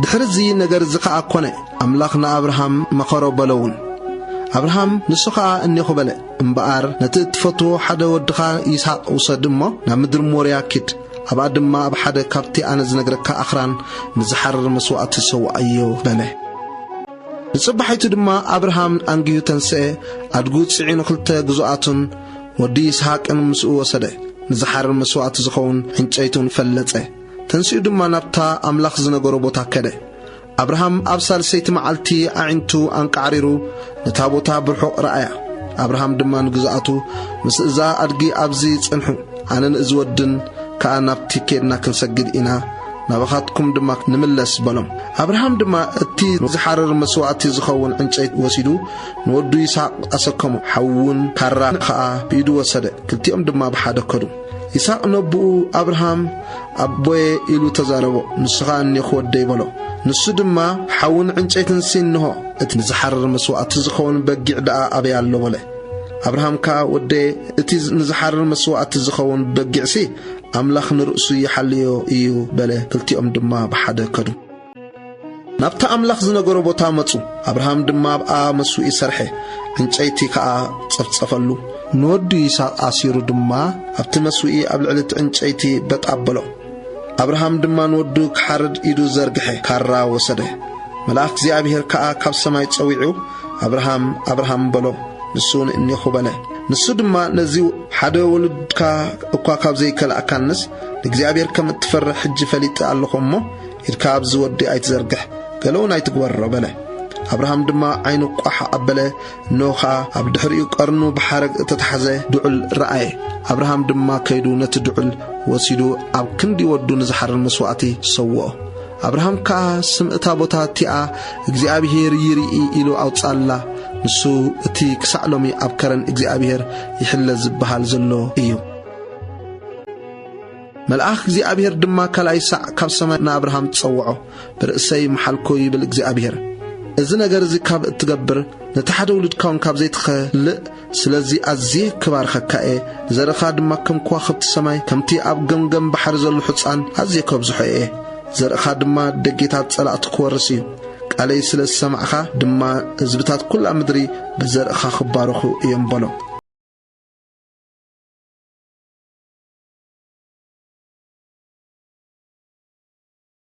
ድሕርዚ ነገር ዝኸዓ ኮነ ኣምላኽና አብርሃም መኸሮ በለውን አብርሃም ንሱኻ እንኹ በለ እምበኣር ነቲ ትፈትዎ ሓደ ወድኻ ይስሐቅ ውሰድ እሞ ናብ ምድሪ ሞርያ ኪድ ኣብኣ ድማ ኣብ ሓደ ካብቲ ኣነ ዝነግረካ ኣኽራን ንዝሓርር መስዋዕቲ ሰውዓዮ በለ ንጽባሒቱ ድማ አብርሃም አንጊዩ ተንስአ ኣድጉ ጽዒኑ ክልተ ግዙኣቱን ወዲ ይስሐቅን ምስኡ ወሰደ ንዝሓርር መስዋዕቲ ዝኸውን ዕንጨይቱን ፈለጸ ተንስኡ ድማ ናብታ ኣምላኽ ዝነገሮ ቦታ ከደ አብርሃም ኣብ ሳልሰይቲ መዓልቲ ኣዒንቱ አንቃዕሪሩ ነታ ቦታ ብርሑቕ ረኣያ አብርሃም ድማ ንግዛኣቱ ምስ እዛ ኣድጊ ኣብዚ ጽንሑ ኣነ ንእዝወድን ከኣ ናብቲ ኬድና ክንሰግድ ኢና ናባኻትኩም ድማ ንምለስ በሎም አብርሃም ድማ እቲ ዝሓርር መስዋዕቲ ዝኸውን ዕንጨይት ወሲዱ ንወዱ ይስሐቅ ኣሰከሙ ሓውን ካራ ከኣ ብኢዱ ወሰደ ክልቲኦም ድማ ብሓደ ከዱ ይስሐቅ ነብኡ አብርሃም ኣቦዬ ኢሉ ተዛረቦ ንስኻ እኒኹ ወደይ በሎ ንሱ ድማ ሓውን ዕንጨይትን ሲንሆ እቲ ዝሓርር መስዋዕቲ ዝኸውን በጊዕ ደኣ ኣበያሎ በለ አብርሃም ከኣ ወደይ እቲ ንዝሓርር መስዋዕቲ ዝኸውን በጊዕሲ ኣምላኽ ንርእሱ ይሓልዮ እዩ በለ ክልቲኦም ድማ ብሓደ ከዱ ናብታ ኣምላኽ ዝነገሮ ቦታ መጹ አብርሃም ድማ ኣብኣ መስዋዕ ሰርሐ ዕንጨይቲ ከኣ ጸፍጸፈሉ ንወዱ ይስሐቅ ኣሲሩ ድማ ኣብቲ መስዋዕ ኣብ ልዕሊ ዕንጨይቲ በጣበሎ አብርሃም ድማ ንወዱ ክሓርድ ኢዱ ዘርግሐ ካራ ወሰደ መልአክ እግዚአብሔር ከኣ ካብ ሰማይ ጸዊዑ አብርሃም አብርሃም በሎ ንሱን እንኹ በለ ንሱ ድማ ነዚ ሓደ ወልድካ እኳ ካብ ዘይከልአካንስ እግዚአብሔር ከም እትፈርሕ ሕጂ ፈሊጥ ኣለኹሞ ኢድካ ኣብዚ ወዲ ኣይትዘርግሕ ገለውን ኣይትግበሮ በለ አብርሃም ድማ ዓይኑ ቋሕ ኣበለ ኖኻ ኣብ ድሕሪኡ ቀርኑ ብሓረግ ተታሕዘ ድዑል ረአየ አብርሃም ድማ ከይዱ ነቲ ድዑል ወሲዱ ኣብ ክንዲ ወዱ ንዝሓርር መስዋዕቲ ሰውኦ አብርሃም ከኣ ስምእታ ቦታ እቲኣ እግዚአብሔር ይርኢ ኢሉ ኣውጻላ ንሱ እቲ ክሳዕሎሚ ኣብ ከረን እግዚአብሔር ይሕለ ዝበሃል ዘሎ እዩ መልአክ እግዚአብሔር ድማ ካልኣይ ሳዕ ካብ ሰማይ ንአብርሃም ጸውዖ ብርእሰይ መሓልኮ ይብል እግዚአብሔር እዚ ነገር እዚ ካብ እትገብር ነቲ ሓደ ውልድካውን ካብ ዘይትኸልእ ስለዚ ኣዝየ ክባርኸካየ ዘረኻ ድማ ከም ከዋኽብቲ ሰማይ ከምቲ ኣብ ገምገም ባሕሪ ዘሎ ሕፃን ኣዝየ ከብዝሖ እየ ዘረኻ ድማ ደጌታት ጸላእቲ ክወርስ እዩ ቃለይ ስለ ዝሰማዕኻ ድማ ህዝብታት ኩላ ምድሪ ብዘርእኻ ክባረኹ እዮም በሎ